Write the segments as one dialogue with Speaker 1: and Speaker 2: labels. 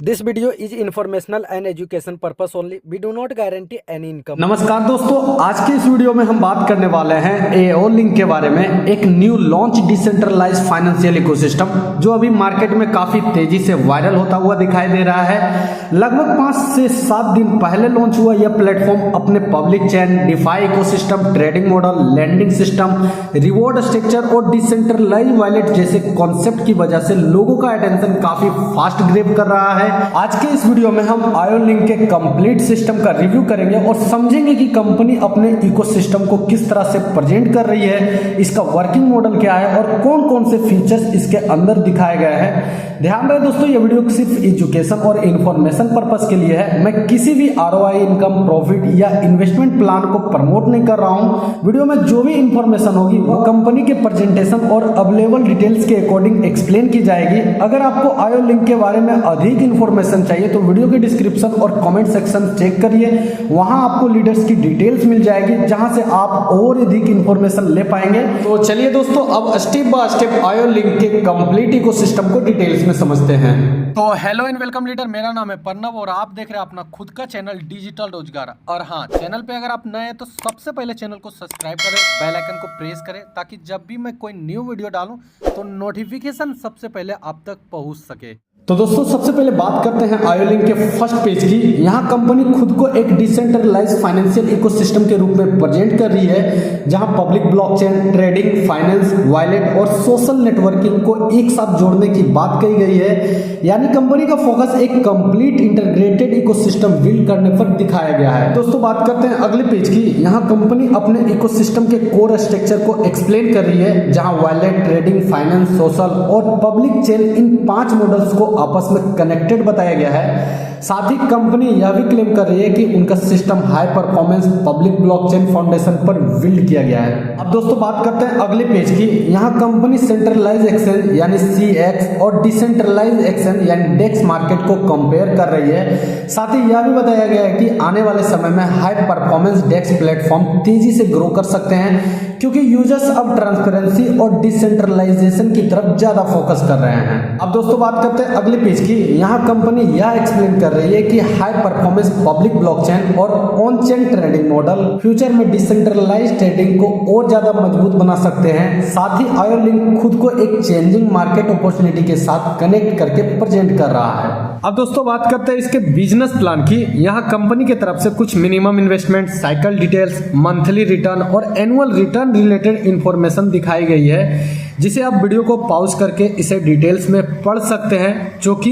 Speaker 1: This video is informational and education purpose only. We do not guarantee any income.
Speaker 2: नमस्कार दोस्तों, आज के इस वीडियो में हम बात करने वाले हैं AO लिंक के बारे में। एक new launch decentralised financial ecosystem जो अभी मार्केट में काफी तेजी से वायरल होता हुआ दिखाई दे रहा है। लगभग 5 से 7 दिन पहले लॉन्च हुआ यह प्लेटफॉर्म अपने public chain, DeFi ecosystem, trading model, lending system, reward structure और डिसेंट्रलाइज्ड वॉलेट जैसे कॉन्सेप्ट की वजह से लोगों का अटेंशन काफी फास्ट ग्रैब कर रहा है। आज के इस वीडियो में हम आयो लिंक के कंप्लीट सिस्टम का रिव्यू करेंगे और समझेंगे कि कंपनी अपने इकोसिस्टम को किस तरह से प्रेजेंट कर रही है, इसका वर्किंग मॉडल क्या है और कौन कौन से फीचर्स इसके अंदर दिखाए गए हैं। ध्यान रहे दोस्तों, ये वीडियो सिर्फ एजुकेशन और इन्फॉर्मेशन पर्पस के लिए है। मैं किसी भी ROI, इनकम, प्रॉफिट या इन्वेस्टमेंट प्लान को प्रमोट नहीं कर रहा हूं। वीडियो में जो भी इंफॉर्मेशन होगी वो कंपनी के प्रेजेंटेशन और अवेलेबल डिटेल्स के अकॉर्डिंग एक्सप्लेन की जाएगी। अगर आपको आयो लिंक के बारे में अधिक इन्फॉर्मेशन चाहिए तो वीडियो के डिस्क्रिप्शन और कमेंट सेक्शन चेक करिए, वहां आपको लीडर्स की डिटेल्स मिल जाएगी जहां से आप और अधिक इन्फॉर्मेशन ले पाएंगे। तो चलिए दोस्तों, अब स्टेप बाय स्टेप आयो लिंक के कंप्लीट इकोसिस्टम को डिटेल्स में समझते हैं।
Speaker 1: तो हेलो एंड वेलकम लीडर, मेरा नाम है प्रणव और आप देख रहे हैं अपना खुद का चैनल डिजिटल रोजगार। और हाँ, चैनल पे अगर आप नए हैं तो सबसे पहले चैनल को सब्सक्राइब करें, बेल आइकन को प्रेस करें ताकि जब भी मैं कोई न्यू वीडियो डालूं तो नोटिफिकेशन सबसे पहले आप तक पहुंच सके।
Speaker 2: तो दोस्तों, सबसे पहले बात करते हैं आयो लिंक के फर्स्ट पेज की। यहाँ कंपनी खुद को एक डिसेंट्रलाइज्ड फाइनेंशियल इकोसिस्टम के रूप में प्रेजेंट कर रही है, जहां public blockchain, trading, finance, wallet और सोशल नेटवर्किंग को एक साथ जोड़ने की बात कही गई है। यानी कंपनी का फोकस एक कंप्लीट इंटीग्रेटेड इकोसिस्टम बिल्ड करने पर दिखाया गया है। दोस्तों, बात करते हैं अगले पेज की। यहाँ कंपनी अपने इकोसिस्टम के कोर स्ट्रक्चर को एक्सप्लेन कर रही है, जहां वॉलेट, ट्रेडिंग, फाइनेंस, सोशल और पब्लिक चेन, इन 5 मॉडल्स को आपस में कनेक्टेड बताया गया है। साथ ही कंपनी यह भी क्लेम कर रही है कि उनका system high performance public blockchain foundation पर बिल्ड किया गया है। अब दोस्तों, बात करते हैं अगले पेज की। यहाँ कंपनी सेंट्रलाइज एक्सचेंज यानी CX और डिसेंट्रलाइज एक्सचेंज यानी डेक्स मार्केट को कंपेयर कर रही है। साथ ही यह भी बताया गया है कि आने वाले समय में हाई परफॉर्मेंस डेक्स प्लेटफॉर्म तेजी से ग्रो कर सकते हैं क्योंकि यूजर्स अब ट्रांसपेरेंसी और डिसेंट्रलाइजेशन की तरफ ज्यादा फोकस कर रहे हैं। अब दोस्तों, बात करते हैं अगले पेज की। यहाँ कंपनी यह एक्सप्लेन कर रही है कि हाई परफॉर्मेंस पब्लिक ब्लॉकचेन और on chain trading model future में डिसेंट्रलाइज्ड ट्रेडिंग को और ज्यादा मजबूत बना सकते हैं। साथ ही आयो लिंक खुद को एक चेंजिंग मार्केट अपॉर्चुनिटी के साथ कनेक्ट करके प्रेजेंट कर रहा है। अब दोस्तों, बात करते हैं इसके बिजनेस प्लान की। यहाँ कंपनी की तरफ से कुछ minimum investment, cycle details, monthly return और एनुअल रिटर्न रिलेटेड इंफॉर्मेशन दिखाई गई है, जिसे आप वीडियो को पॉज करके इसे डिटेल्स में पढ़ सकते हैं, जो कि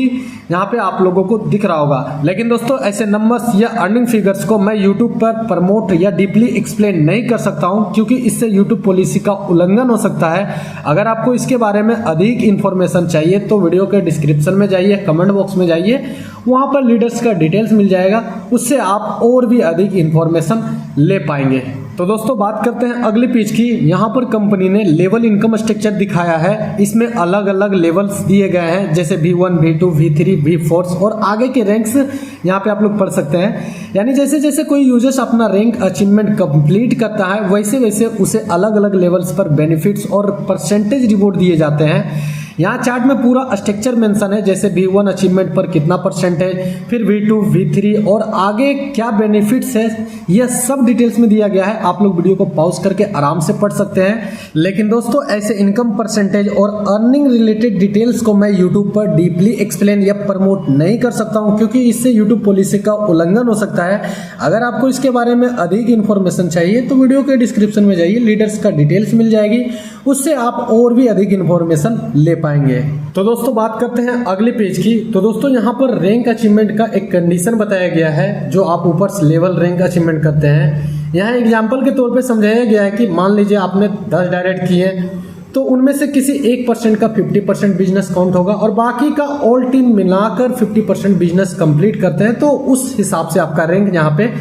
Speaker 2: यहाँ पे आप लोगों को दिख रहा होगा। लेकिन दोस्तों, ऐसे नंबर्स या अर्निंग फिगर्स को मैं YouTube पर प्रमोट या डीपली एक्सप्लेन नहीं कर सकता हूँ, क्योंकि इससे YouTube पॉलिसी का उल्लंघन हो सकता है। अगर आपको इसके बारे में अधिक इन्फॉर्मेशन चाहिए तो वीडियो के डिस्क्रिप्शन में जाइए, कमेंट बॉक्स में जाइए, वहाँ पर लीडर्स का डिटेल्स मिल जाएगा, उससे आप और भी अधिक इन्फॉर्मेशन ले पाएंगे। तो दोस्तों, बात करते हैं अगले पेज की। यहाँ पर कंपनी ने लेवल इनकम स्ट्रक्चर दिखाया है। इसमें अलग अलग लेवल्स दिए गए हैं, जैसे V1, V2, V3, V4 और आगे के रैंक्स यहाँ पे आप लोग पढ़ सकते हैं। यानी जैसे जैसे कोई यूजर्स अपना रैंक अचीवमेंट कंप्लीट करता है, वैसे वैसे उसे अलग अलग लेवल्स पर बेनिफिट्स और परसेंटेज रिवॉर्ड दिए जाते हैं। यहाँ चार्ट में पूरा स्ट्रक्चर मेंशन है, जैसे V1 अचीवमेंट पर कितना परसेंटेज, फिर V2, V3 और आगे क्या बेनिफिट्स है, यह सब डिटेल्स में दिया गया है। आप लोग वीडियो को पॉज करके आराम से पढ़ सकते हैं। लेकिन दोस्तों, ऐसे इनकम परसेंटेज और अर्निंग रिलेटेड डिटेल्स को मैं यूट्यूब पर डीपली एक्सप्लेन या प्रमोट नहीं कर सकता हूँ, क्योंकि इससे यूट्यूब पॉलिसी का उल्लंघन हो सकता है। अगर आपको इसके बारे में अधिक इन्फॉर्मेशन चाहिए तो वीडियो के डिस्क्रिप्शन में जाइए, लीडर्स का डिटेल्स मिल जाएगी, उससे आप और भी अधिक इन्फॉर्मेशन ले पाएंगे। तो दोस्तों, बात करते हैं अगले पेज की। तो दोस्तों, यहाँ पर रैंक अचीवमेंट का एक कंडीशन बताया गया है, जो आप ऊपर लेवल रैंक अचीवमेंट करते हैं। यहाँ एग्जाम्पल के तौर पे समझाया गया है कि मान लीजिए आपने 10 डायरेक्ट किए, तो उनमें से किसी 1% का 50% बिजनेस काउंट होगा और बाकी का ऑल टीम मिलाकर 50% बिजनेस कंप्लीट करते हैं, तो उस हिसाब से आपका रैंक यहाँ पे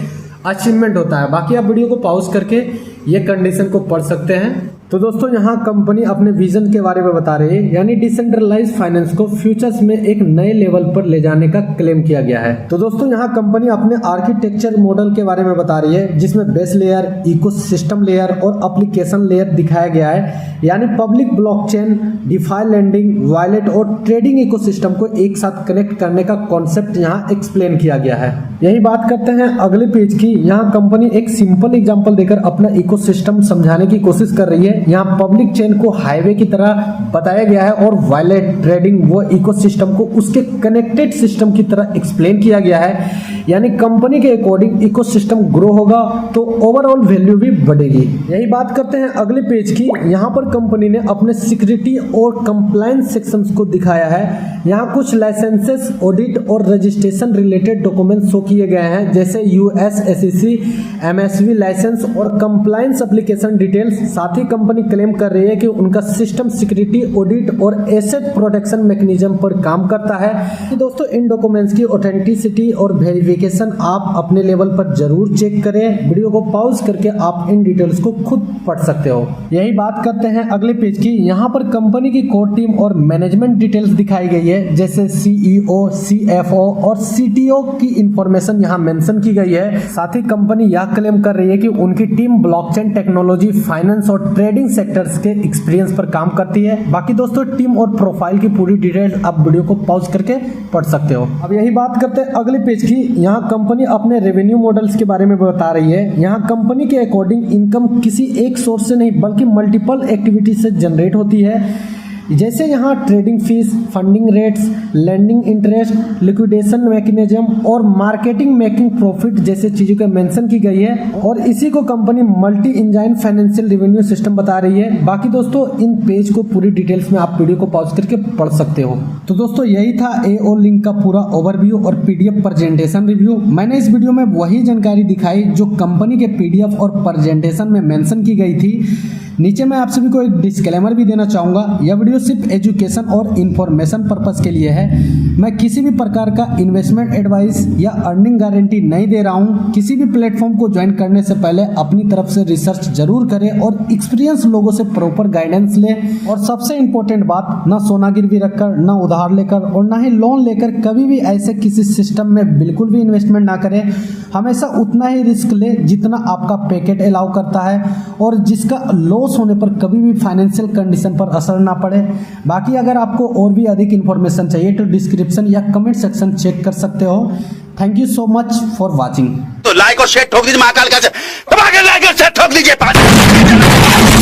Speaker 2: अचीवमेंट होता है। बाकी आप वीडियो को पॉज करके ये कंडीशन को पढ़ सकते हैं। तो दोस्तों यहाँ कंपनी अपने विजन के बारे में बता रही है, यानी डिसेंट्रलाइज फाइनेंस को फ्यूचर्स में एक नए लेवल पर ले जाने का क्लेम किया गया है। तो दोस्तों यहाँ कंपनी अपने आर्किटेक्चर मॉडल के बारे में बता रही है, जिसमें बेस लेयर, इकोसिस्टम लेयर और एप्लीकेशन लेयर दिखाया गया है, यानी public blockchain, DeFi lending, wallet और ट्रेडिंग इकोसिस्टम को एक साथ कनेक्ट करने का कॉन्सेप्ट यहाँ एक्सप्लेन किया गया है। यही बात करते हैं अगले पेज की। यहाँ कंपनी एक सिंपल एग्जांपल देकर अपना इकोसिस्टम समझाने की कोशिश कर रही है। यहाँ पब्लिक चेन को हाईवे की तरह बताया गया है और वॉलेट, ट्रेडिंग वो इकोसिस्टम को उसके कनेक्टेड सिस्टम की तरह एक्सप्लेन किया गया है, यानी कंपनी के अकॉर्डिंग इकोसिस्टम ग्रो होगा तो ओवरऑल वैल्यू भी बढ़ेगी। यही बात करते हैं अगले पेज की। यहाँ पर कंपनी ने अपने सिक्योरिटी और कंप्लायंस सेक्शंस को दिखाया है। यहाँ कुछ लाइसेंसेस, ऑडिट और रजिस्ट्रेशन रिलेटेड डॉक्यूमेंट शो किए गए हैं, जैसे यूएस एसईसी, एमएसवी लाइसेंस और कंप्लायंस एप्लीकेशन डिटेल्स। साथ ही कंपनी क्लेम कर रही है कि उनका सिस्टम सिक्योरिटी, ऑडिट और एसेट प्रोटेक्शन मैकेनिज्म पर काम करता है। तो दोस्तों इन डॉक्यूमेंट्स की ऑथेंटिसिटी और वेरिफिकेशन आप अपने लेवल पर जरूर चेक करें। वीडियो को पॉज करके आप इन डिटेल्स को खुद पढ़ सकते हो। यही बात करते हैं अगले पेज की। यहाँ पर कंपनी की कोर टीम और मैनेजमेंट डिटेल्स दिखाई गई है, जैसे सीईओ, सीएफओ और सीटीओ की इंफॉर्मेशन यहाँ मेंशन की गई है। साथ ही कंपनी यह क्लेम कर रही है कि उनकी टीम ब्लॉकचेन टेक्नोलॉजी, फाइनेंस और ट्रेडिंग सेक्टर्स के एक्सपीरियंस पर काम करती है। बाकी दोस्तों टीम और प्रोफाइल की पूरी डिटेल आप वीडियो को पॉज करके पढ़ सकते हो। अब यही बात करते हैं अगले पेज की। यहाँ कंपनी अपने रेवेन्यू मॉडल्स के बारे में बता रही है। यहाँ कंपनी के अकॉर्डिंग इनकम किसी एक सोर्स से नहीं बल्कि मल्टीपल एक्टिविटी से जनरेट होती है, जैसे यहाँ trading fees, funding rates, lending interest, liquidation mechanism और मार्केटिंग मेकिंग प्रॉफिट जैसे चीजों का मेंशन की गई है। और इसी को company multi engine financial revenue system बता रही है। बाकी दोस्तों इन पेज को पूरी डिटेल्स में आप वीडियो को पॉज करके पढ़ सकते हो। तो दोस्तों यही था AO लिंक का पूरा ओवरव्यू और PDF प्रेजेंटेशन रिव्यू। मैंने इस वीडियो में वही जानकारी दिखाई जो कंपनी के PDF और प्रेजेंटेशन में मेंशन की गई थी। नीचे मैं आप सभी को एक डिस्क्लेमर भी देना चाहूँगा, यह वीडियो सिर्फ एजुकेशन और इन्फॉर्मेशन पर्पस के लिए है। मैं किसी भी प्रकार का इन्वेस्टमेंट एडवाइस या अर्निंग गारंटी नहीं दे रहा हूँ। किसी भी प्लेटफॉर्म को ज्वाइन करने से पहले अपनी तरफ से रिसर्च जरूर करें और एक्सपीरियंस लोगों से प्रॉपर गाइडेंस लें। और सबसे इम्पोर्टेंट बात, ना सोना गिरवी रखकर, ना उधार लेकर और ना ही लोन लेकर कभी भी ऐसे किसी सिस्टम में बिल्कुल भी इन्वेस्टमेंट ना करें। हमेशा उतना ही रिस्क ले जितना आपका पैकेट अलाउ करता है और जिसका लॉस होने पर कभी भी फाइनेंशियल कंडीशन पर असर ना पड़े। बाकी अगर आपको और भी अधिक इन्फॉर्मेशन चाहिए तो डिस्क्रिप्शन या कमेंट सेक्शन चेक कर सकते हो। Thank you so much for watching.
Speaker 3: तो लाइक और शेयर ठोक दीजिए, महाकाल का दबा के लाइक और शेयर ठोक दीजिए।